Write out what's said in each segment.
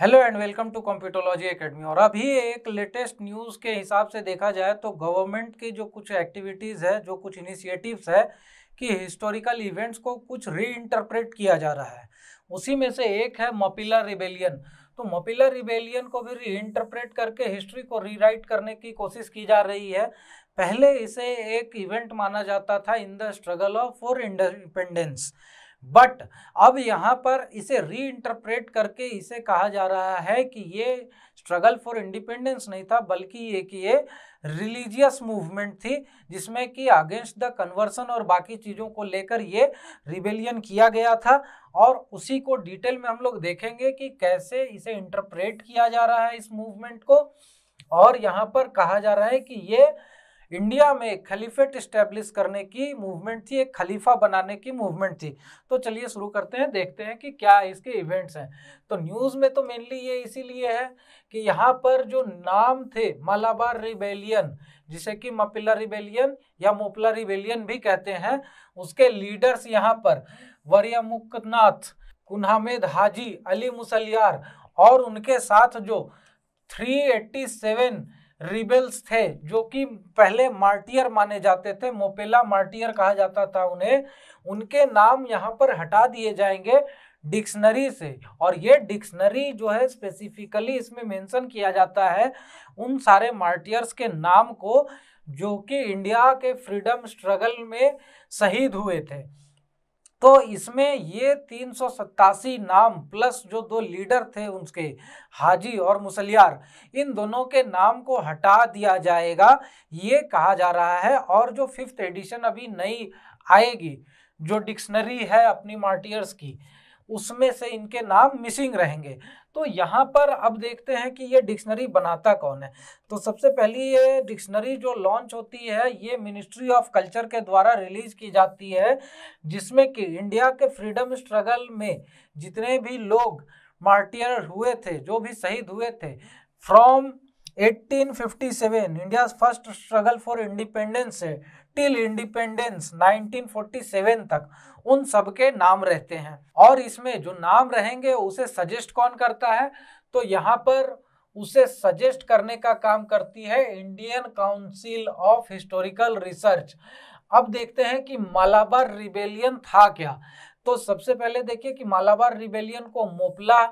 Hello and welcome to computerology academy. और अभी एक लेटेस्ट न्यूज़ के हिसाब से देखा जाए तो गवर्नमेंट की जो कुछ एक्टिविटीज़ है, जो कुछ इनिशिएटिव्स है कि हिस्टोरिकल इवेंट्स को कुछ री इंटरप्रेट किया जा रहा है। उसी में से एक है मपिला रिबेलियन। तो मपिला रिबेलियन को भी री इंटरप्रेट करके हिस्ट्री को रीराइट करने की कोशिश की जा रही है। पहले इसे एक इवेंट माना जाता था in the struggle of for independence, but अब यहाँ पर इसे री इंटरप्रेट करके इसे कहा जा रहा है कि ये स्ट्रगल फॉर इंडिपेंडेंस नहीं था, बल्कि ये रिलीजियस मूवमेंट थी, जिसमें कि अगेंस्ट द कन्वर्सन और बाकी चीज़ों को लेकर ये रिबेलियन किया गया था। और उसी को डिटेल में हम लोग देखेंगे कि कैसे इसे इंटरप्रेट किया जा रहा है इस मूवमेंट को। और यहाँ पर कहा जा रहा है कि ये इंडिया में खलीफेट स्टैब्लिश करने की मूवमेंट थी, एक खलीफा बनाने की मूवमेंट थी। तो चलिए शुरू करते हैं, देखते हैं कि क्या इसके इवेंट्स हैं। तो न्यूज़ में तो मेनली ये इसीलिए है कि यहाँ पर जो नाम थे मलाबार रिबेलियन, जिसे कि मपिला रिबेलियन या मोपला रिबेलियन भी कहते हैं, उसके लीडर्स यहाँ पर वरियामुकनाथ, कुन्हामेद हाजी, अली मुसलियार और उनके साथ जो 387 रिबेल्स थे, जो कि पहले मार्टियर माने जाते थे, मोपेला मार्टियर कहा जाता था उन्हें, उनके नाम यहाँ पर हटा दिए जाएंगे डिक्शनरी से। और ये डिक्शनरी जो है स्पेसिफिकली इसमें मेंशन किया जाता है उन सारे मार्टियर्स के नाम को जो कि इंडिया के फ्रीडम स्ट्रगल में शहीद हुए थे। तो इसमें ये 387 नाम प्लस जो दो लीडर थे उनके, हाजी और मुसलियार, इन दोनों के नाम को हटा दिया जाएगा, ये कहा जा रहा है। और जो 5th एडिशन अभी नई आएगी, जो डिक्शनरी है अपनी मार्टियर्स की, उसमें से इनके नाम मिसिंग रहेंगे। तो यहाँ पर अब देखते हैं कि ये डिक्शनरी बनाता कौन है। तो सबसे पहली ये डिक्शनरी जो लॉन्च होती है, ये मिनिस्ट्री ऑफ कल्चर के द्वारा रिलीज की जाती है, जिसमें कि इंडिया के फ्रीडम स्ट्रगल में जितने भी लोग मार्टियर हुए थे, जो भी शहीद हुए थे, from 1857 India first struggle for independence से टिल इंडिपेंडेंस 1947 तक, उन सबके नाम रहते हैं। और इसमें जो नाम रहेंगे उसे सजेस्ट कौन करता है, तो यहाँ पर उसे सजेस्ट करने का काम करती है Indian council of historical research. अब देखते हैं कि मालाबार रिबेलियन था क्या। तो सबसे पहले देखिए कि मालाबार रिबेलियन को मोपला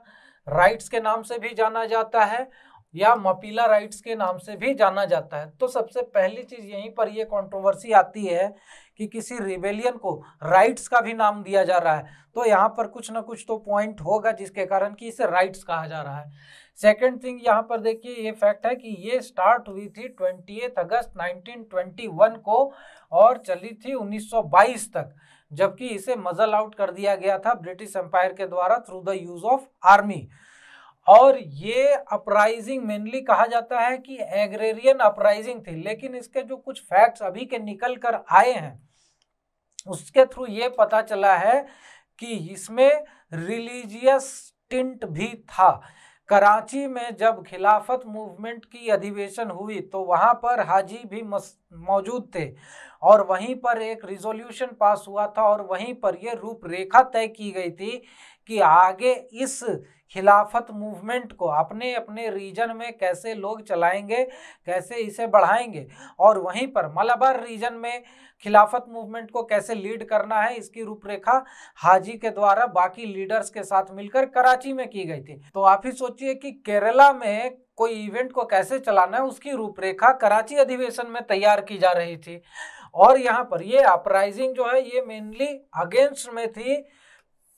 राइट्स के नाम से भी जाना जाता है या मपीला राइट्स के नाम से भी जाना जाता है। तो सबसे पहली चीज यहीं पर ये कंट्रोवर्सी आती है कि किसी रिबेलियन को राइट्स का भी नाम दिया जा रहा है, तो यहाँ पर कुछ ना कुछ तो पॉइंट होगा जिसके कारण कि इसे राइट्स कहा जा रहा है। सेकेंड थिंग यहाँ पर देखिए, ये फैक्ट है कि ये स्टार्ट हुई थी 28 अगस्त 1921 को और चली थी 1922 तक, जबकि इसे मजल आउट कर दिया गया था ब्रिटिश एम्पायर के द्वारा through the use of army. और ये अपराइजिंग मेनली कहा जाता है कि एग्रेरियन अपराइजिंग थी, लेकिन इसके जो कुछ फैक्ट्स अभी के निकल कर आए हैं उसके थ्रू ये पता चला है कि इसमें रिलीजियस टिंट भी था। कराची में जब खिलाफत मूवमेंट की अधिवेशन हुई तो वहाँ पर हाजी भी मौजूद थे और वहीं पर एक रिजोल्यूशन पास हुआ था और वहीं पर यह रूपरेखा तय की गई थी कि आगे इस खिलाफत मूवमेंट को अपने अपने रीजन में कैसे लोग चलाएंगे, कैसे इसे बढ़ाएंगे, और वहीं पर मलाबार रीजन में खिलाफत मूवमेंट को कैसे लीड करना है, इसकी रूपरेखा हाजी के द्वारा बाकी लीडर्स के साथ मिलकर कराची में की गई थी। तो आप ही सोचिए कि केरला में कोई इवेंट को कैसे चलाना है, उसकी रूपरेखा कराची अधिवेशन में तैयार की जा रही थी। और यहाँ पर ये अपराइजिंग जो है ये मेनली अगेंस्ट में थी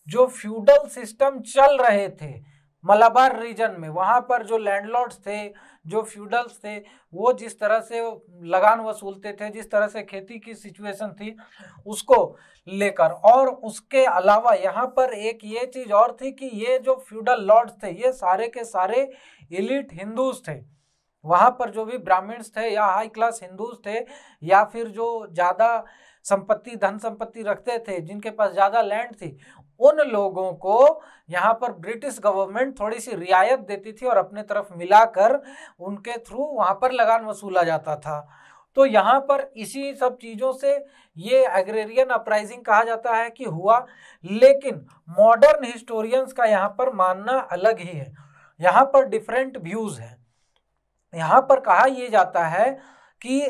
जो फ्यूडल सिस्टम चल रहे थे मलाबार रीजन में। वहाँ पर जो लैंडलॉर्ड्स थे, जो फ्यूडल्स थे, वो जिस तरह से लगान वसूलते थे, जिस तरह से खेती की सिचुएशन थी उसको लेकर। और उसके अलावा यहाँ पर एक ये चीज़ और थी कि ये जो फ्यूडल लॉर्ड्स थे ये सारे के सारे एलिट हिंदूज थे। वहाँ पर जो भी ब्राह्मण्स थे या हाई क्लास हिंदूज थे या फिर जो ज़्यादा संपत्ति धन संपत्ति रखते थे, जिनके पास ज़्यादा लैंड थी, उन लोगों को यहाँ पर ब्रिटिश गवर्नमेंट थोड़ी सी रियायत देती थी और अपने तरफ मिलाकर उनके थ्रू वहाँ पर लगान वसूला जाता था। तो यहाँ पर इसी सब चीज़ों से ये एग्रेरियन अपराइजिंग कहा जाता है कि हुआ। लेकिन मॉडर्न हिस्टोरियंस का यहाँ पर मानना अलग ही है। यहाँ पर डिफरेंट व्यूज हैं। यहाँ पर कहा यह जाता है कि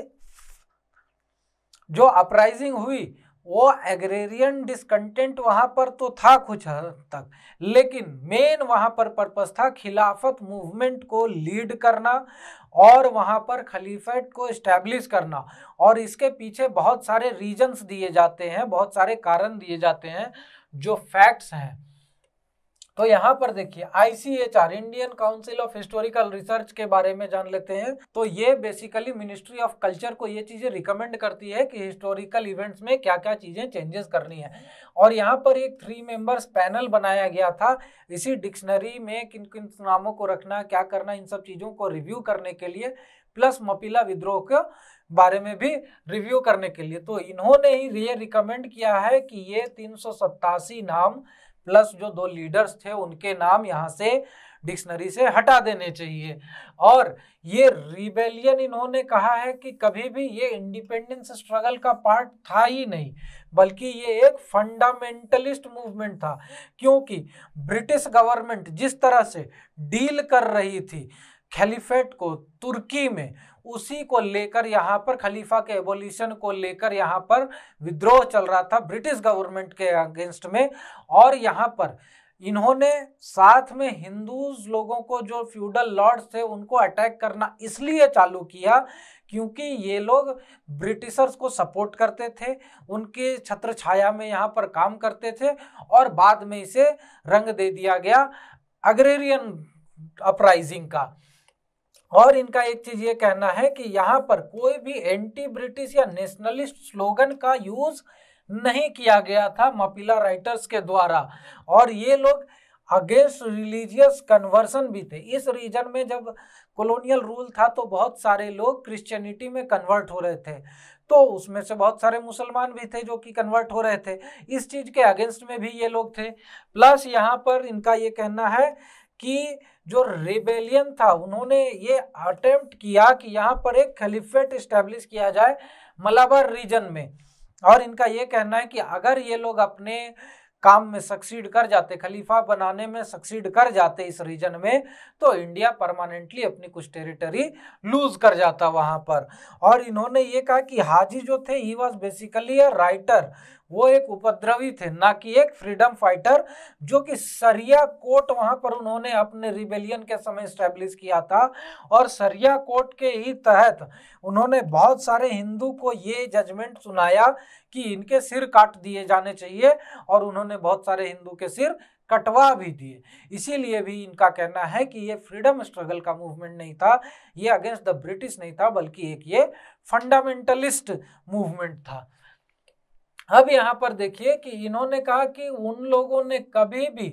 जो अपराइजिंग हुई वो एग्रेरियन डिसकंटेंट वहां पर तो था कुछ हद तक, लेकिन मेन वहां पर पर्पस था खिलाफत मूवमेंट को लीड करना और वहां पर खलीफेट को एस्टैब्लिश करना। और इसके पीछे बहुत सारे रीजंस दिए जाते हैं, बहुत सारे कारण दिए जाते हैं जो फैक्ट्स हैं। तो यहाँ पर देखिए ICHR Indian council of historical research के बारे में जान लेते हैं। तो ये बेसिकली मिनिस्ट्री ऑफ कल्चर को ये चीजें रिकमेंड करती है कि हिस्टोरिकल इवेंट्स में क्या क्या चीजें चेंजेस करनी है। और यहाँ पर एक 3 मेंबर्स पैनल बनाया गया था इसी डिक्शनरी में किन किन नामों को रखना, क्या करना, इन सब चीजों को रिव्यू करने के लिए, प्लस मपीला विद्रोह के बारे में भी रिव्यू करने के लिए। तो इन्होंने ही ये रिकमेंड किया है कि ये 387 नाम प्लस जो 2 लीडर्स थे उनके नाम यहाँ से डिक्शनरी से हटा देने चाहिए। और ये रिबेलियन इन्होंने कहा है कि कभी भी ये इंडिपेंडेंस स्ट्रगल का पार्ट था ही नहीं, बल्कि ये एक फंडामेंटलिस्ट मूवमेंट था। क्योंकि ब्रिटिश गवर्नमेंट जिस तरह से डील कर रही थी खलीफेट को तुर्की में, उसी को लेकर यहाँ पर खलीफा के एबोलिशन को लेकर यहाँ पर विद्रोह चल रहा था ब्रिटिश गवर्नमेंट के अगेंस्ट में। और यहाँ पर इन्होंने साथ में हिंदूज लोगों को, जो फ्यूडल लॉर्ड्स थे, उनको अटैक करना इसलिए चालू किया क्योंकि ये लोग ब्रिटिशर्स को सपोर्ट करते थे, उनके छत्र छाया में यहाँ पर काम करते थे, और बाद में इसे रंग दे दिया गया अग्रेरियन अपराइजिंग का। और इनका एक चीज ये कहना है कि यहाँ पर कोई भी एंटी ब्रिटिश या नेशनलिस्ट स्लोगन का यूज नहीं किया गया था मपीला राइटर्स के द्वारा। और ये लोग अगेंस्ट रिलीजियस कन्वर्सन भी थे। इस रीजन में जब कॉलोनियल रूल था तो बहुत सारे लोग क्रिश्चियनिटी में कन्वर्ट हो रहे थे, तो उसमें से बहुत सारे मुसलमान भी थे जो कि कन्वर्ट हो रहे थे। इस चीज के अगेंस्ट में भी ये लोग थे। प्लस यहाँ पर इनका ये कहना है कि जो रिबेलियन था, उन्होंने ये अटेम्प्ट किया कि यहाँ पर एक खलीफेट एस्टैब्लिश किया जाए मलाबार रीजन में। और इनका ये कहना है कि अगर ये लोग अपने काम में सक्सीड कर जाते, खलीफा बनाने में सक्सीड कर जाते इस रीजन में, तो इंडिया परमानेंटली अपनी कुछ टेरिटरी लूज कर जाता वहां पर। और इन्होंने ये कहा कि हाजी जो थे he was basically a writer, वो एक उपद्रवी थे, ना कि एक फ्रीडम फाइटर, जो कि सरिया कोर्ट वहां पर उन्होंने अपने रिबेलियन के समय स्टैब्लिश किया था। और सरिया कोर्ट के ही तहत उन्होंने बहुत सारे हिंदू को ये जजमेंट सुनाया कि इनके सिर काट दिए जाने चाहिए, और उन्होंने बहुत सारे हिंदू के सिर कटवा भी दिए। इसीलिए भी इनका कहना है कि ये फ्रीडम स्ट्रगल का मूवमेंट नहीं था, ये अगेंस्ट द ब्रिटिश नहीं था, बल्कि एक ये फंडामेंटलिस्ट मूवमेंट था। अब यहाँ पर देखिए कि इन्होंने कहा कि उन लोगों ने कभी भी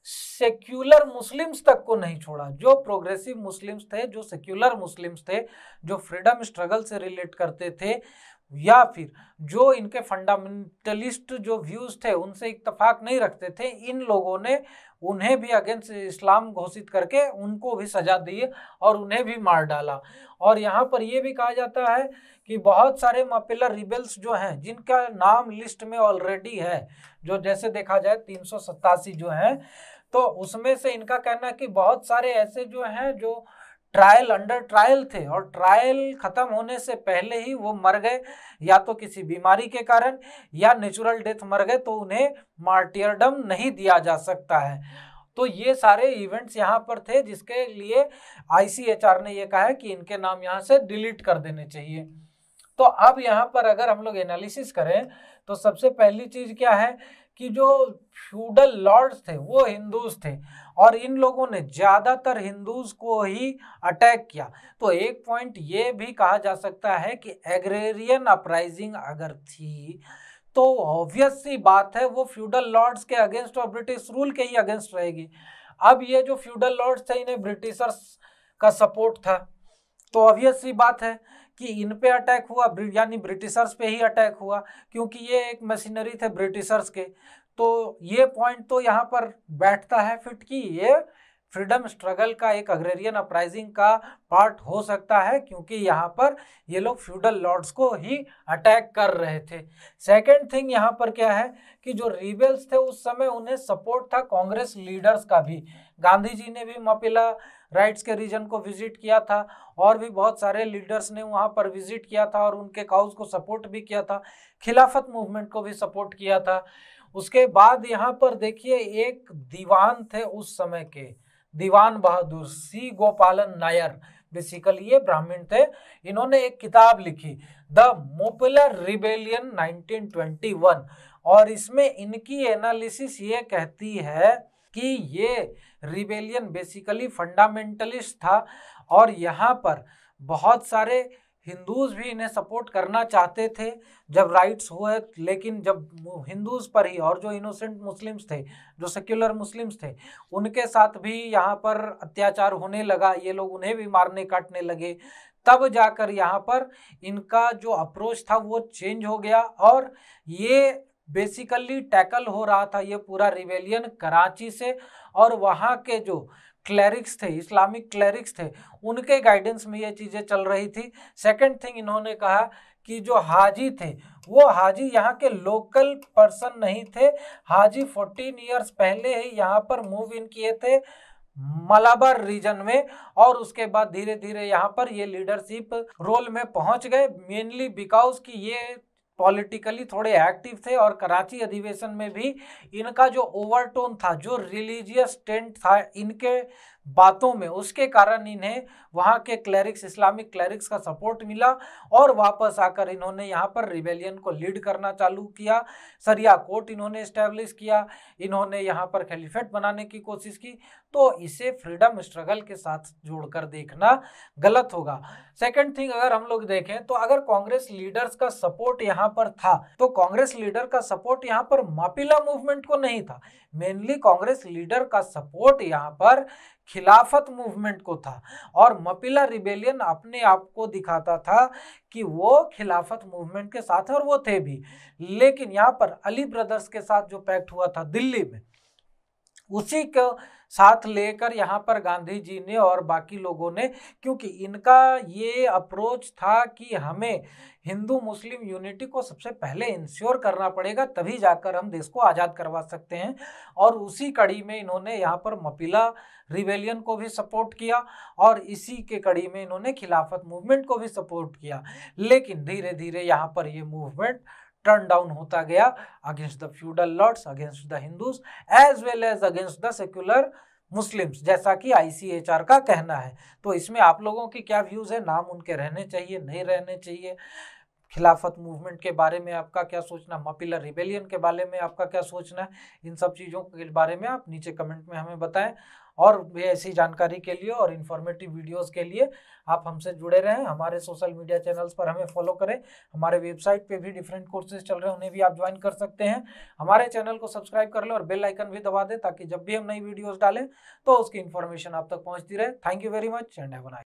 सेक्युलर मुस्लिम्स तक को नहीं छोड़ा। जो प्रोग्रेसिव मुस्लिम्स थे, जो सेक्युलर मुस्लिम्स थे, जो फ्रीडम स्ट्रगल से रिलेट करते थे, या फिर जो इनके फंडामेंटलिस्ट जो व्यूज थे उनसे इत्तेफाक नहीं रखते थे, इन लोगों ने उन्हें भी अगेंस्ट इस्लाम घोषित करके उनको भी सजा दी और उन्हें भी मार डाला। और यहाँ पर यह भी कहा जाता है कि बहुत सारे मपीला रिबेल्स जो हैं, जिनका नाम लिस्ट में ऑलरेडी है, जो जैसे देखा जाए 387 जो हैं, तो उसमें से इनका कहना है कि बहुत सारे ऐसे जो हैं जो ट्रायल अंडर ट्रायल थे, और ट्रायल खत्म होने से पहले ही वो मर गए, या तो किसी बीमारी के कारण या नेचुरल डेथ मर गए, तो उन्हें मार्टियरडम नहीं दिया जा सकता है। तो ये सारे इवेंट्स यहाँ पर थे जिसके लिए ICHR ने ये कहा है कि इनके नाम यहाँ से डिलीट कर देने चाहिए। तो अब यहाँ पर अगर हम लोग एनालिसिस करें तो सबसे पहली चीज क्या है कि जो फ्यूडल लॉर्ड्स थे वो हिंदूज थे, और इन लोगों ने ज्यादातर हिंदूज को ही अटैक किया। तो एक पॉइंट ये भी कहा जा सकता है कि एग्रेरियन अपराइजिंग अगर थी तो ऑब्वियस सी बात है वो फ्यूडल लॉर्ड्स के अगेंस्ट और ब्रिटिश रूल के ही अगेंस्ट रहेगी। अब ये जो फ्यूडल लॉर्ड्स थे इन्हें ब्रिटिशर्स का सपोर्ट था, तो ऑब्वियस सी बात है कि इन पे अटैक हुआ, यानी ब्रिटिशर्स पे ही अटैक हुआ, क्योंकि ये एक मशीनरी थे ब्रिटिशर्स के। तो ये पॉइंट तो यहाँ पर बैठता है फिट कि ये फ्रीडम स्ट्रगल का, एक अग्रेरियन अपराइजिंग का पार्ट हो सकता है, क्योंकि यहाँ पर ये लोग फ्यूडल लॉर्ड्स को ही अटैक कर रहे थे। सेकेंड थिंग यहाँ पर क्या है कि जो रिबेल्स थे उस समय उन्हें सपोर्ट था कांग्रेस लीडर्स का भी। गांधी जी ने भी मपिला राइट्स के रीजन को विजिट किया था और भी बहुत सारे लीडर्स ने वहाँ पर विजिट किया था और उनके काउज को सपोर्ट भी किया था, खिलाफत मूवमेंट को भी सपोर्ट किया था। उसके बाद यहाँ पर देखिए एक दीवान थे उस समय के, दीवान बहादुर सी गोपालन नायर, बेसिकली ये ब्राह्मण थे। इन्होंने एक किताब लिखी द मोपुलर रिबेलियन 1921 और इसमें इनकी एनालिसिस ये कहती है कि ये रिबेलियन बेसिकली फंडामेंटलिस्ट था और यहाँ पर बहुत सारे हिंदूज भी इन्हें सपोर्ट करना चाहते थे जब राइट्स हुए, लेकिन जब हिंदूज पर ही और जो इनोसेंट मुस्लिम्स थे, जो सेक्युलर मुस्लिम्स थे, उनके साथ भी यहाँ पर अत्याचार होने लगा, ये लोग उन्हें भी मारने काटने लगे, तब जाकर यहाँ पर इनका जो अप्रोच था वो चेंज हो गया और ये बेसिकली टैकल हो रहा था ये पूरा रिबेलियन कराची से और वहाँ के जो क्लरिक्स थे, इस्लामिक क्लरिक्स थे, उनके गाइडेंस में ये चीज़ें चल रही थी। सेकंड थिंग इन्होंने कहा कि जो हाजी थे वो हाजी यहाँ के लोकल पर्सन नहीं थे, हाजी 14 ईयर्स पहले ही यहाँ पर मूव इन किए थे मलाबार रीजन में और उसके बाद धीरे धीरे यहाँ पर ये लीडरशिप रोल में पहुंच गए, मेनली बिकॉज कि ये पॉलिटिकली थोड़े एक्टिव थे और कराची अधिवेशन में भी इनका जो ओवरटोन था, जो रिलीजियस टेंट था इनके बातों में, उसके कारण इन्हें वहाँ के क्लरिक्स, इस्लामिक क्लरिक्स का सपोर्ट मिला और वापस आकर इन्होंने यहाँ पर रिबेलियन को लीड करना चालू किया। सरिया कोर्ट इन्होंने इस्टेब्लिश किया, इन्होंने यहाँ पर खलीफेट बनाने की कोशिश की। तो इसे फ्रीडम स्ट्रगल के साथ जोड़कर देखना गलत होगा। सेकंड थिंग अगर हम लोग देखें तो अगर कांग्रेस लीडर्स का सपोर्ट यहाँ पर था तो कांग्रेस लीडर का सपोर्ट यहाँ पर मापिला मूवमेंट को नहीं था, मेनली कांग्रेस लीडर का सपोर्ट यहाँ पर खिलाफत मूवमेंट को था और मपिला रिबेलियन अपने आप को दिखाता था कि वो खिलाफत मूवमेंट के साथ है और वो थे भी। लेकिन यहाँ पर अली ब्रदर्स के साथ जो पैक्ट हुआ था दिल्ली में, उसी को साथ लेकर यहाँ पर गांधी जी ने और बाकी लोगों ने, क्योंकि इनका ये अप्रोच था कि हमें हिंदू मुस्लिम यूनिटी को सबसे पहले इंश्योर करना पड़ेगा, तभी जाकर हम देश को आज़ाद करवा सकते हैं। और उसी कड़ी में इन्होंने यहाँ पर मपिला रिबेलियन को भी सपोर्ट किया और इसी के कड़ी में इन्होंने खिलाफत मूवमेंट को भी सपोर्ट किया। लेकिन धीरे धीरे यहाँ पर ये मूवमेंट टर्न डाउन होता गया against the feudal lords, against the Hindus as well as against the secular Muslims, जैसा कि ICHR का कहना है। तो इसमें आप लोगों की क्या व्यूज़ है, नाम उनके रहने चाहिए नहीं रहने चाहिए, खिलाफत मूवमेंट के बारे में आपका क्या सोचना, मपिला रिबेलियन के बारे में आपका क्या सोचना है, इन सब चीज़ों के बारे में आप नीचे कमेंट में हमें बताएं। और भी ऐसी जानकारी के लिए और इन्फॉर्मेटिव वीडियोस के लिए आप हमसे जुड़े रहें, हमारे सोशल मीडिया चैनल्स पर हमें फॉलो करें, हमारे वेबसाइट पे भी डिफरेंट कोर्सेज चल रहे हैं, उन्हें भी आप ज्वाइन कर सकते हैं। हमारे चैनल को सब्सक्राइब कर लें और बेल आइकन भी दबा दें ताकि जब भी हम नई वीडियोस डालें तो उसकी इन्फॉर्मेशन आप तक पहुंचती रहे। Thank you very much and have a nice day.